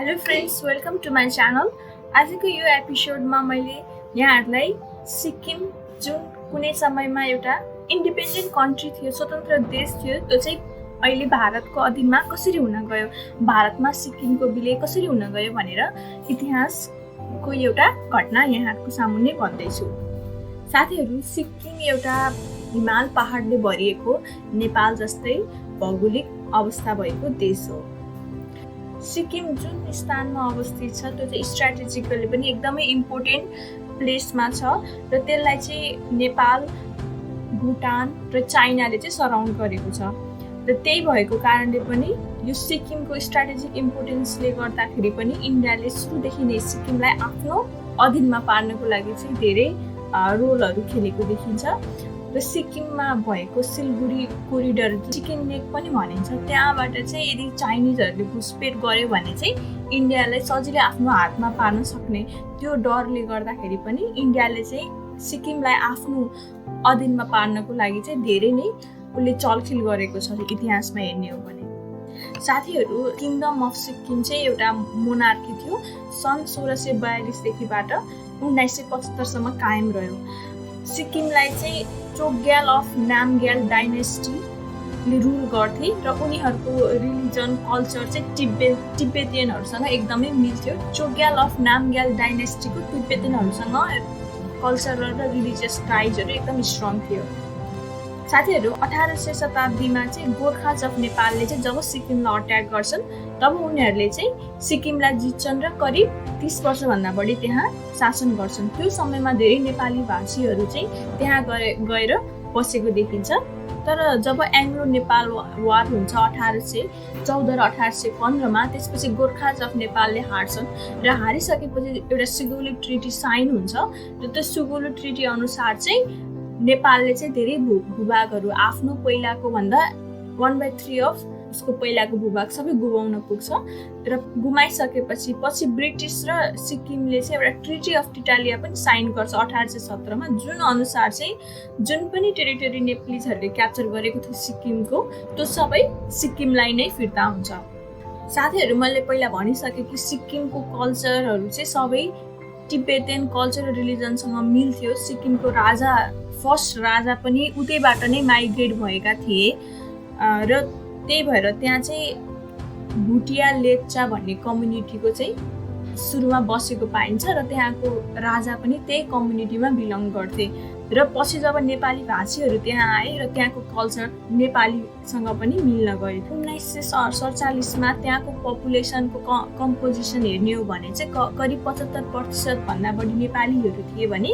Hello friends, welcome to my channel. आजको यो एपिसोडमा मैले यहाँहरूलाई सिक्किम जुन कुनै समयमा एउटा इन्डिपेन्डेन्ट कन्ट्री थियो, स्वतन्त्र देश थियो, त्यो चाहिँ अहिले भारतको अधीनमा कसरी हुन गयो, भारतमा सिक्किमको विलय कसरी हुन गयो भनेर इतिहासको एउटा घटना यहाँहरूको सामुन्ने भन्दैछु। साथीहरू, सिक्किम एउटा हिमाल पहाडले भरिएको नेपाल जस्तै भौगोलिक अवस्था भएको देश हो। सिक्किम जुन स्थानमा अवस्थित छ त्यो चाहिँ स्ट्राटेजिकली पनि एकदमै इम्पोर्टेन्ट प्लेसमा छ र त्यसलाई चाहिँ नेपाल, भुटान र चाइनाले चाहिँ सराउन्ड गरेको छ र त्यही भएको कारणले पनि यो सिक्किमको स्ट्राटेजिक इम्पोर्टेन्सले गर्दाखेरि पनि इन्डियाले सुरुदेखि नै सिक्किमलाई आफ्नो अधीनमा पार्नको लागि चाहिँ धेरै रोलहरू खेलेको देखिन्छ र सिक्किममा भएको सिलगढी कोरिडोर, चिकन नेक पनि भनिन्छ, त्यहाँबाट चाहिँ यदि चाइनिजहरूले घुसपेट गर्यो भने चाहिँ इन्डियालाई सजिलै आफ्नो हातमा पार्न सक्ने त्यो डरले गर्दाखेरि पनि इन्डियाले चाहिँ सिक्किमलाई आफ्नो अधीनमा पार्नको लागि चाहिँ धेरै नै उसले चलखेल गरेको छ इतिहासमा हेर्ने हो भने। साथीहरू, किङडम अफ सिक्किम चाहिँ एउटा मोनार्की थियो। सन् 1642देखिबाट 1975सम्म कायम रह्यो। सिक्किमलाई चाहिँ चोग्याल अफ नामग्याल डाइनेस्टीले रुल गर्थे र उनीहरूको रिलिजन, कल्चर चाहिँ तिब्बतियनहरूसँग एकदमै मिल्थ्यो। चोग्याल अफ नामग्याल डाइनेस्टीको तिब्बतियनहरूसँग कल्चरल र रिलिजियस टाइजहरू एकदम स्ट्रङ थियो। साथीहरू, 1800 शताब्दीमा चाहिँ गोर्खाज अफ नेपालले चाहिँ जब सिक्किमलाई अट्याक गर्छन् तब उनीहरूले चाहिँ सिक्किमलाई जित्छन् र करिब 30 वर्षभन्दा बढी त्यहाँ शासन गर्छन्। त्यो समयमा धेरै नेपाली भाषीहरू चाहिँ त्यहाँ गएर बसेको देखिन्छ। तर जब एङ्ग्लो नेपाल वार हुन्छ 1814 र 1815मा, त्यसपछि गोर्खाज अफ नेपालले हार्छन् र हारिसकेपछि एउटा सुगौली ट्रिटी साइन हुन्छ र त्यो सुगौली ट्रिटी अनुसार चाहिँ नेपालले चाहिँ धेरै भूभागहरू आफ्नो पहिलाको भन्दा 1/3 अफ उसको पहिलाको भूभाग सबै गुमाउन पुग्छ र गुमाइसकेपछि पछि ब्रिटिस र सिक्किमले चाहिँ एउटा ट्रिटी अफ टिटालिया पनि साइन गर्छ 1817मा, जुन अनुसार चाहिँ जुन पनि टेरिटोरी नेपालीहरूले क्याप्चर गरेको थियो सिक्किमको, त्यो सबै सिक्किमलाई नै फिर्ता हुन्छ। साथीहरू, मैले पहिला भनिसकेँ कि सिक्किमको कल्चरहरू चाहिँ सबै तिब्बतियन कल्चर र रिलिजनसँग मिल्थ्यो। सिक्किमको फर्स्ट राजा पनि उतैबाट नै माइग्रेट भएका थिए र त्यही भएर त्यहाँ चाहिँ भुटिया लेप्चा भन्ने कम्युनिटीको चाहिँ सुरुमा बसेको पाइन्छ र त्यहाँको राजा पनि त्यही कम्युनिटीमा बिलङ गर्थे र पछि जब नेपाली भाषीहरू त्यहाँ आए र त्यहाँको कल्चर नेपालीसँग पनि मिल्न गयो। 1947मा त्यहाँको पपुलेसनको कम्पोजिसन हेर्ने हो भने चाहिँ करिब 75% भन्दा बढी नेपालीहरू थिए भने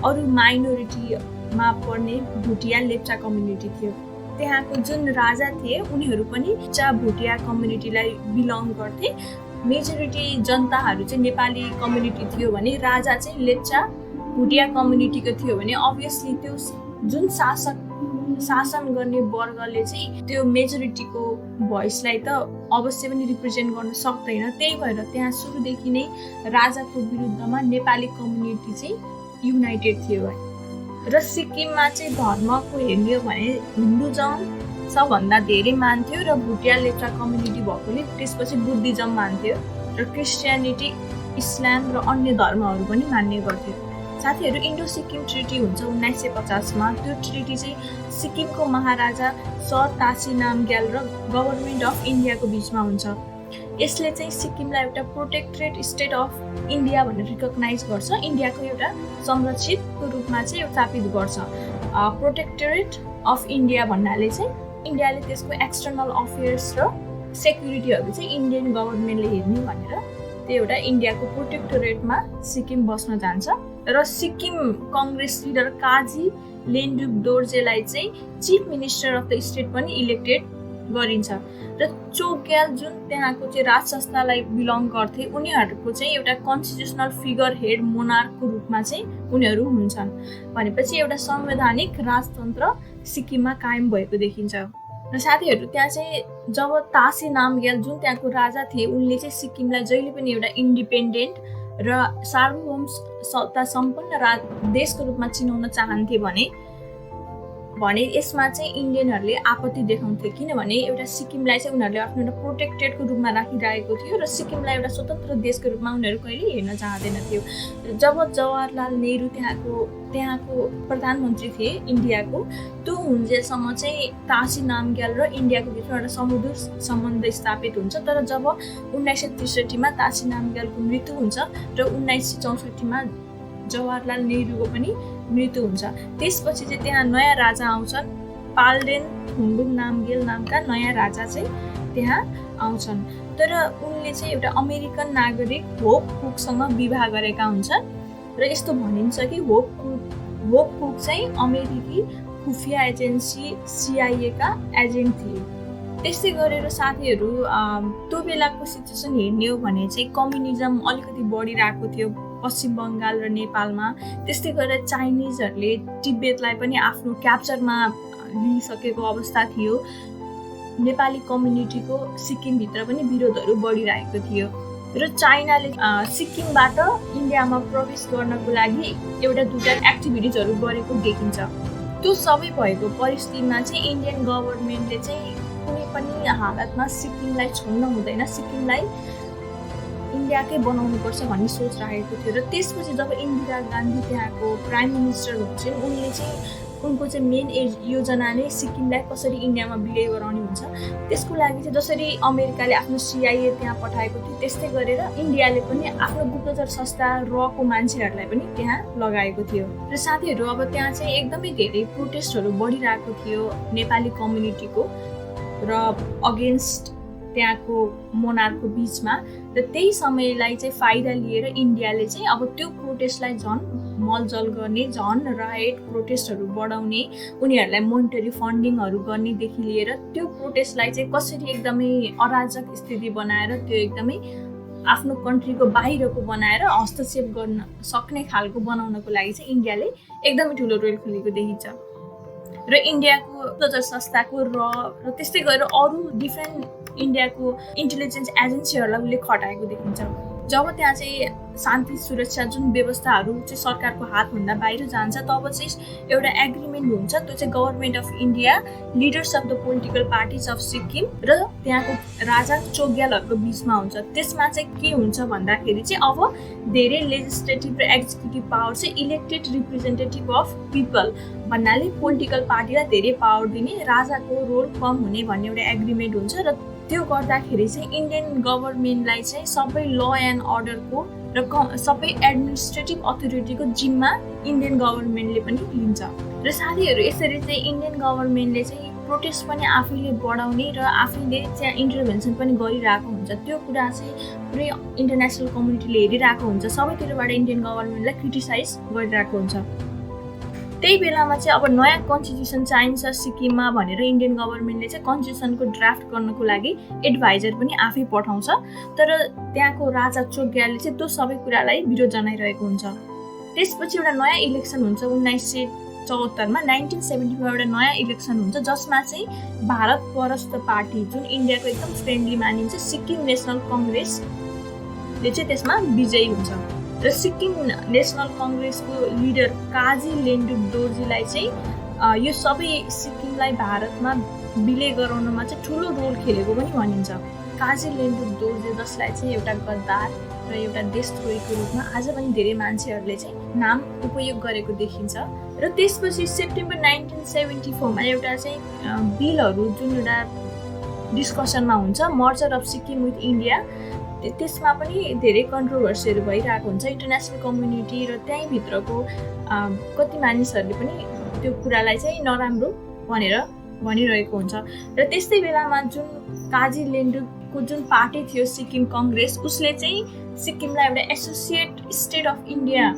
अरू माइनोरिटीमा पर्ने भुटिया लेप्चा कम्युनिटी थियो। त्यहाँको जुन राजा थिए उनीहरू पनि भुटिया कम्युनिटीलाई बिलङ गर्थे। मेजोरिटी जनताहरू चाहिँ नेपाली कम्युनिटी थियो भने राजा चाहिँ लेप्चा भुटिया कम्युनिटीको थियो भने अभियसली त्यो जुन शासन गर्ने वर्गले चाहिँ त्यो मेजोरिटीको भोइसलाई त अवश्य पनि रिप्रेजेन्ट गर्न सक्दैन। त्यही भएर त्यहाँ सुरुदेखि नै राजाको विरुद्धमा नेपाली कम्युनिटी चाहिँ युनाइटेड थियो र सिक्किममा चाहिँ धर्मको हेर्ने हो भने हिन्दुजम सबभन्दा धेरै मान्थ्यो र भुटिया लेप्चा कम्युनिटी भएकोले त्यसपछि बुद्धिजम मान्थ्यो र क्रिस्चियनिटी, इस्लाम र अन्य धर्महरू पनि मान्ने गर्थ्यो। साथीहरू, इन्डो सिक्किम ट्रिटी हुन्छ 1950मा। त्यो ट्रिटी चाहिँ सिक्किमको महाराजा सर तासी नामग्याल र गभर्मेन्ट अफ इन्डियाको बिचमा हुन्छ। यसले चाहिँ सिक्किमलाई एउटा प्रोटेक्टरेट स्टेट अफ इन्डिया भनेर रिकगनाइज गर्छ। इन्डियाको एउटा संरक्षितको रूपमा चाहिँ स्थापित गर्छ। प्रोटेक्टरेट अफ इन्डिया भन्नाले चाहिँ इन्डियाले त्यसको एक्सटर्नल अफेयर्स र सेक्युरिटीहरू चाहिँ इन्डियन गभर्मेन्टले हेर्ने भनेर त्यो एउटा इन्डियाको प्रोटेक्टोरेटमा सिक्किम बस्न जान्छ र सिक्किम कङ्ग्रेस लिडर काजी लेन्डुप दोर्जेलाई चाहिँ chief minister of the state पनि इलेक्टेड गरिन्छ र चोग्याल जुन त्यहाँको चाहिँ राज संस्थालाई बिलङ गर्थे उनीहरूको चाहिँ एउटा कन्स्टिट्युसनल फिगर हेड मोनार्कको रूपमा चाहिँ उनीहरू हुन्छन्। भनेपछि एउटा संवैधानिक राजतन्त्र सिक्किममा कायम भएको देखिन्छ। र साथीहरू, त्यहाँ चाहिँ जब तासी नामग्याल जुन त्यहाँको राजा थिए उनले चाहिँ सिक्किमलाई जहिले पनि एउटा इन्डिपेन्डेन्ट र सार्वभौम सत्ता सम्पन्न देशको रूपमा चिनाउन चाहन्थे भने भने यसमा चाहिँ इन्डियनहरूले आपत्ति देखाउँथे किनभने एउटा सिक्किमलाई चाहिँ उनीहरूले आफ्नो एउटा प्रोटेक्टेडको रूपमा राखिरहेको थियो र सिक्किमलाई एउटा स्वतन्त्र देशको रूपमा उनीहरू कहिले हेर्न चाहँदैन थियो। जब जवाहरलाल नेहरू त्यहाँको प्रधानमन्त्री थिए इन्डियाको, त्यो हुन्जेलसम्म चाहिँ तासी नामग्याल र इन्डियाको बिचमा एउटा सुमधुर सम्बन्ध स्थापित हुन्छ। तर जब 1963मा तासी नामग्यालको मृत्यु हुन्छ र 1964मा जवाहरलाल नेहरूको पनि मृत्यु हुन्छ, त्यसपछि चाहिँ त्यहाँ नयाँ राजा आउँछन्, पाल्डेन थुम्बुङ नामग्याल नामका नयाँ राजा चाहिँ त्यहाँ आउँछन्। तर उनले चाहिँ एउटा अमेरिकन नागरिक होप कुकसँग विवाह गरेका हुन्छन् र यस्तो भनिन्छ कि होप कुक चाहिँ अमेरिकी खुफिया एजेन्सी CIA का एजेन्ट थिए। त्यस्तै गरेर साथीहरू त्यो बेलाको सिचुएसन हेर्ने हो भने चाहिँ कम्युनिजम अलिकति बढिरहेको थियो पश्चिम बङ्गाल र नेपालमा। त्यस्तै गरेर चाइनिजहरूले तिब्बतलाई पनि आफ्नो क्याप्चरमा लिइसकेको अवस्था थियो। नेपाली कम्युनिटीको सिक्किमभित्र पनि विरोधहरू बढिरहेको थियो र चाइनाले सिक्किमबाट इन्डियामा प्रवेश गर्नको लागि एउटा दुईटा एक्टिभिटिजहरू गरेको देखिन्छ। त्यो सबै भएको परिस्थितिमा चाहिँ इन्डियन गभर्मेन्टले चाहिँ कुनै पनि हालतमा सिक्किमलाई छोड्न हुँदैन, सिक्किमलाई इन्डियाकै बनाउनुपर्छ भन्ने सोच राखेको थियो। र त्यसपछि जब इन्दिरा गान्धी त्यहाँको प्राइम मिनिस्टर हुन्छन्, उनले चाहिँ उनको चाहिँ मेन योजना नै सिक्किमलाई कसरी इन्डियामा विलय गराउने हुन्छ। त्यसको लागि चाहिँ जसरी अमेरिकाले आफ्नो CIA त्यहाँ पठाएको थियो त्यस्तै गरेर इन्डियाले पनि आफ्नो गुप्तचर संस्था RAW को मान्छेहरूलाई पनि त्यहाँ लगाएको थियो। र साथीहरू अब त्यहाँ चाहिँ एकदमै धेरै प्रोटेस्टहरू बढिरहेको थियो नेपाली कम्युनिटीको र अगेन्स्ट त्यहाँको मोनार्कको बिचमा। र त्यही समयलाई चाहिँ फाइदा लिएर इन्डियाले चाहिँ अब त्यो प्रोटेस्टलाई झन् मलजल गर्ने, झन् राइट प्रोटेस्टहरू बढाउने, उनीहरूलाई मोनिटरी फन्डिङहरू गर्नेदेखि लिएर त्यो प्रोटेस्टलाई चाहिँ कसरी एकदमै अराजक स्थिति बनाएर त्यो एकदमै आफ्नो कन्ट्रीको बाहिरको बनाएर हस्तक्षेप गर्न सक्ने खालको बनाउनको लागि चाहिँ इन्डियाले एकदमै ठुलो रोल खेलेको देखिन्छ। र इन्डियाको गुप्तचर संस्थाको र त्यस्तै गरेर अरू डिफ्रेन्ट इन्डियाको इन्टेलिजेन्स एजेन्सीहरूलाई उसले खटाएको देखिन्छ। जब त्यहाँ चाहिँ शान्ति सुरक्षा जुन व्यवस्थाहरू चाहिँ सरकारको हातभन्दा बाहिर जान्छ तब चाहिँ एउटा एग्रिमेन्ट हुन्छ। त्यो चाहिँ government of India, leaders of the political parties of Sikkim र त्यहाँको राजा चोग्यालहरूको बिचमा हुन्छ। त्यसमा चाहिँ के हुन्छ भन्दाखेरि चाहिँ अब धेरै लेजिस्लेटिभ र एक्जिक्युटिभ पावर चाहिँ इलेक्टेड रिप्रेजेन्टेटिभ अफ पिपल भन्नाले पोलिटिकल पार्टीलाई धेरै पावर दिने, राजाको रोल कम हुने भन्ने एउटा एग्रिमेन्ट हुन्छ। र त्यो गर्दाखेरि चाहिँ इन्डियन गभर्मेन्टलाई चाहिँ सबै ल एन्ड अर्डरको र सबै एडमिनिस्ट्रेटिभ अथोरिटीको जिम्मा इन्डियन गभर्मेन्टले पनि लिन्छ। र साथीहरू यसरी चाहिँ इन्डियन गभर्मेन्टले चाहिँ प्रोटेस्ट पनि आफैले बढाउने र आफैले चाहिँ इन्टरभेन्सन पनि गरिरहेको हुन्छ। त्यो कुरा चाहिँ पुरै इन्टरनेसनल कम्युनिटीले हेरिरहेको हुन्छ, सबैतिरबाट इन्डियन गभर्मेन्टलाई क्रिटिसाइज गरिरहेको हुन्छ। त्यही बेलामा चाहिँ अब नयाँ कन्स्टिट्युसन चाहिन्छ सिक्किममा भनेर इन्डियन गभर्मेन्टले चाहिँ कन्स्टिट्युसनको ड्राफ्ट गर्नको लागि एडभाइजर पनि आफै पठाउँछ। तर त्यहाँको राजा चोग्यालले चाहिँ त्यो सबै कुरालाई विरोध जनाइरहेको हुन्छ। त्यसपछि एउटा नयाँ इलेक्सन हुन्छ 1974मा। 1970मा एउटा नयाँ इलेक्सन हुन्छ जसमा चाहिँ भारत परस्त पार्टी जुन इन्डियाको एकदम फ्रेन्डली मानिन्छ सिक्किम नेसनल कङ्ग्रेसले चाहिँ त्यसमा विजयी हुन्छ। र सिक्किम नेसनल कङ्ग्रेसको लिडर काजी लेन्डुप दोर्जीलाई चाहिँ यो सबै सिक्किमलाई भारतमा विलय गराउनमा चाहिँ ठुलो रोल खेलेको पनि भनिन्छ। काजी लेन्डुप दोर्जे जसलाई चाहिँ एउटा गद्दार र एउटा देशद्रोहीको रूपमा आज पनि धेरै मान्छेहरूले चाहिँ नाम उपयोग गरेको देखिन्छ। र त्यसपछि सेप्टेम्बर 1974मा एउटा चाहिँ बिलहरू जुन एउटा डिस्कसनमा हुन्छ, merger of Sikkim with India, त्यसमा पनि धेरै कन्ट्रोभर्सीहरू भइरहेको हुन्छ। इन्टरनेसनल कम्युनिटी र त्यहीँ भित्रको कति मानिसहरूले पनि त्यो कुरालाई चाहिँ नराम्रो भनेर भनिरहेको हुन्छ। र त्यस्तै बेलामा जुन काजी लेन्डुपको जुन पार्टी थियो सिक्किम कङ्ग्रेस, उसले चाहिँ सिक्किमलाई एउटा एसोसिएट स्टेट अफ इन्डिया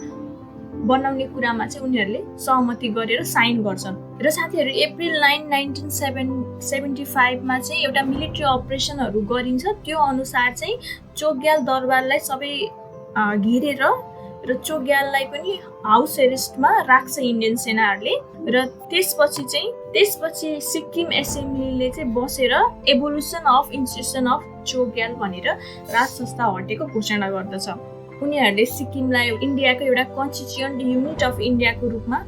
बनाउने कुरामा चाहिँ उनीहरूले सहमति गरेर साइन गर्छन्। र साथीहरू अप्रिल 9, 1975मा चाहिँ एउटा मिलिट्री अपरेसनहरू गरिन्छ। त्यो अनुसार चाहिँ चोग्याल दरबारलाई सबै घेरेर र चोग्याललाई पनि हाउस एरेस्टमा राख्छ इन्डियन सेनाहरूले। र त्यसपछि सिक्किम एसेम्ब्लीले चाहिँ बसेर evolution of institution of Chogyal भनेर राज संस्था हटेको घोषणा गर्दछ। उनीहरूले सिक्किमलाई इन्डियाको एउटा कन्स्टिट्युएन्ट युनिट अफ इन्डियाको रूपमा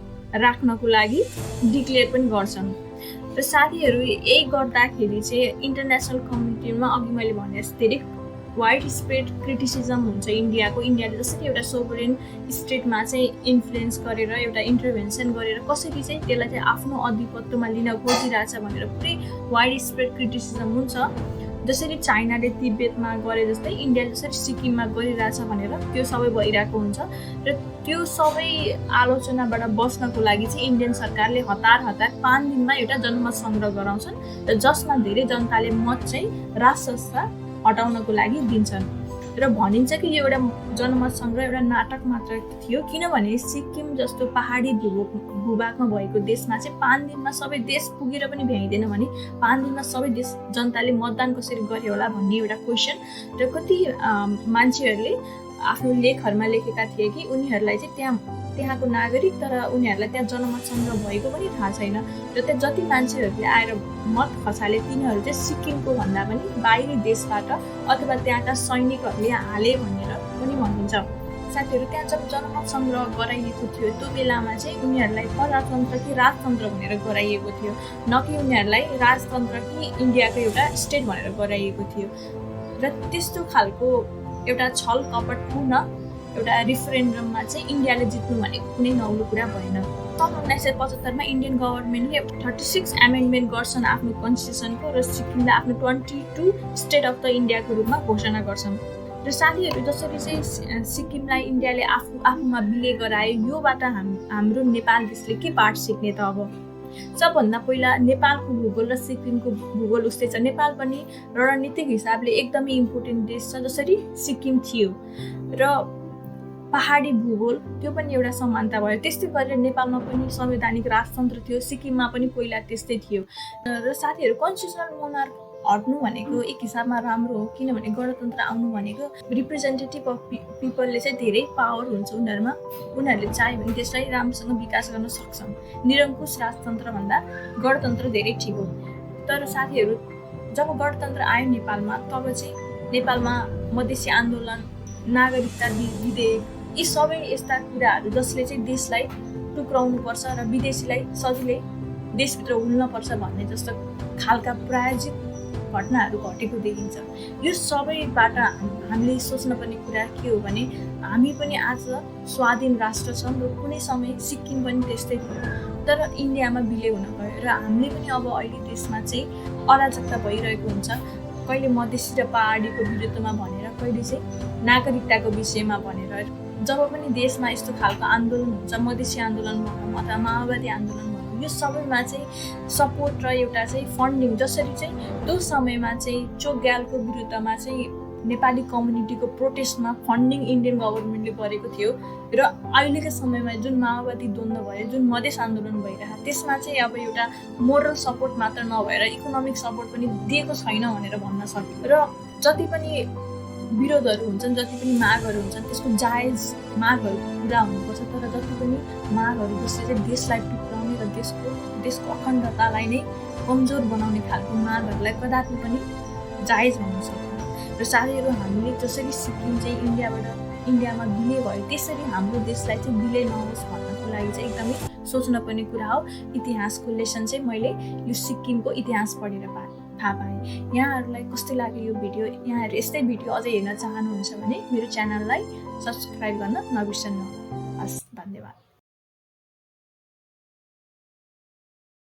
राख्नको लागि डिक्लेयर पनि गर्छन्। र साथीहरू यही गर्दाखेरि चाहिँ इन्टरनेसनल कम्युनिटीमा अघि मैले भने जस्तो धेरै वाइड स्प्रेड क्रिटिसिजम हुन्छ इन्डियाले जसरी एउटा सोभरेन स्टेटमा चाहिँ इन्फ्लुएन्स गरेर एउटा इन्टरभेन्सन गरेर कसरी चाहिँ त्यसलाई चाहिँ आफ्नो आधिपत्यमा लिन खोजिरहेछ भनेर पुरै वाइड स्प्रेड क्रिटिसिजम हुन्छ। जसरी चाइनाले तिब्बतमा गरे जस्तै इन्डियाले जसरी सिक्किममा गरिरहेछ भनेर त्यो सबै भइरहेको हुन्छ। र त्यो सबै आलोचनाबाट बस्नको लागि चाहिँ इन्डियन सरकारले हतार 5 दिनमा एउटा जनमत सङ्ग्रह गराउँछन् र जसमा धेरै जनताले मत चाहिँ राज संस्था हटाउनको लागि दिन्छन्। र भनिन्छ कि यो एउटा जनमत सङ्ग्रह एउटा नाटक मात्र थियो, किनभने सिक्किम जस्तो पहाडी भूभागमा भएको देशमा चाहिँ 5 दिनमा सबै देश पुगेर पनि भ्याइँदैन भने 5 दिनमा सबै देश जनताले मतदान कसरी गरे होला भन्ने एउटा क्वेसन। र कति मान्छेहरूले आफ्नो लेखहरूमा लेखेका थिए कि उनीहरूलाई चाहिँ त्यहाँको नागरिक तर उनीहरूलाई त्यहाँ जनमत सङ्ग्रह भएको पनि थाहा छैन। र त्यहाँ जति मान्छेहरूले आएर मत खसाले तिनीहरू चाहिँ सिक्किमको भन्दा पनि बाहिरी देशबाट अथवा त्यहाँका सैनिकहरूले हाले भनेर पनि भनिन्छ। साथीहरू त्यहाँ जब जनमत सङ्ग्रह गराइएको थियो त्यो बेलामा चाहिँ उनीहरूलाई प्रजातन्त्र कि राजतन्त्र भनेर गराइएको थियो, न कि उनीहरूलाई राजतन्त्र कि इन्डियाको एउटा स्टेट भनेर गराइएको थियो। र त्यस्तो खालको एउटा छल कपटपूर्ण एउटा रिफरेन्डममा चाहिँ इन्डियाले जित्नु भनेको कुनै नौलो कुरा भएन। सन् 1975मा इन्डियन गभर्मेन्टले 36 एमेन्डमेन्ट गर्छन् आफ्नो कन्स्टिट्युसनको र सिक्किमलाई आफ्नो 22 स्टेट अफ द इन्डियाको रूपमा घोषणा गर्छन्। र साथीहरू जसरी चाहिँ सिक्किमलाई इन्डियाले आफूमा विलय गरायो योबाट हाम्रो नेपाल देशले के पाठ सिक्ने त? अब सबभन्दा पहिला नेपालको भूगोल र सिक्किमको भूगोल उस्तै छ। नेपाल पनि रणनीतिक हिसाबले एकदमै इम्पोर्टेन्ट देश छ जसरी सिक्किम थियो, र पहाडी भूगोल त्यो पनि एउटा समानता भयो। त्यस्तै गरेर नेपालमा पनि संवैधानिक राजतन्त्र थियो, सिक्किममा पनि पहिला त्यस्तै थियो। र साथीहरू कन्स्टिट्युसनल मोनार्क हट्नु भनेको एक हिसाबमा राम्रो हो, किनभने गणतन्त्र आउनु भनेको रिप्रेजेन्टेटिभ अफ पिपलले चाहिँ धेरै पावर हुन्छ उनीहरूमा, उनीहरूले चाह्यो भने त्यसलाई राम्रोसँग विकास गर्न सक्छन्। निरङ्कुश राजतन्त्रभन्दा गणतन्त्र धेरै ठिक हो। तर साथीहरू जब गणतन्त्र आयो नेपालमा तब चाहिँ नेपालमा मधेसी आन्दोलन, नागरिकता विधेयक यी सबै यस्ता कुराहरू जसले चाहिँ देशलाई टुक्राउनुपर्छ र विदेशीलाई सजिलै देशभित्र हुल्नुपर्छ भन्ने जस्तो खालका प्रायोजित घटनाहरू घटेको देखिन्छ। यो सबैबाट हामीले सोच्नुपर्ने कुरा के हो भने हामी पनि आज स्वाधीन राष्ट्र छौँ र कुनै समय सिक्किम पनि त्यस्तै थियो, तर इन्डियामा विलय हुन गयो र हामीले पनि अब अहिले देशमा चाहिँ अराजकता भइरहेको हुन्छ। कहिले मधेसी र पहाडीको विरुद्धमा भनेर, कहिले चाहिँ नागरिकताको विषयमा भनेर। जब पनि देशमा यस्तो खालको आन्दोलन हुन्छ, मधेसी आन्दोलन भनौँ अथवा माओवादी आन्दोलन भनौँ, यो सबैमा चाहिँ सपोर्ट र एउटा चाहिँ फन्डिङ, जसरी चाहिँ त्यो समयमा चाहिँ चोकग्यालको विरुद्धमा चाहिँ नेपाली कम्युनिटीको प्रोटेस्टमा फन्डिङ इन्डियन गभर्मेन्टले गरेको थियो, र अहिलेको समयमा जुन माओवादी द्वन्द्व भयो, जुन मधेस आन्दोलन भइरहेको त्यसमा चाहिँ अब एउटा मोरल सपोर्ट मात्र नभएर इकोनोमिक सपोर्ट पनि दिएको छैन भनेर भन्न सकियो। र जति पनि विरोधहरू हुन्छन्, जति पनि मागहरू हुन्छन् त्यसको जायज मागहरू पुरा हुनुपर्छ, तर जति पनि मागहरू जसले चाहिँ देशलाई टुक्राउने र देशको अखण्डतालाई नै कमजोर बनाउने खालको मागहरूलाई कदापि पनि जायज हुन सक्दैन। र साथीहरू हामीले जसरी सिक्किम चाहिँ इन्डियामा विलय भयो त्यसरी हाम्रो देशलाई चाहिँ विलय नहोस् भन्नको लागि चाहिँ एकदमै सोच्नुपर्ने कुरा हो। इतिहासको लेसन चाहिँ मैले यो सिक्किमको इतिहास पढेर थाहा पाएँ। यहाँहरूलाई कस्तो लाग्यो यो भिडियो? यहाँहरू यस्तै भिडियो अझै हेर्न चाहनुहुन्छ भने मेरो च्यानललाई सब्सक्राइब गर्न नबिर्सनु।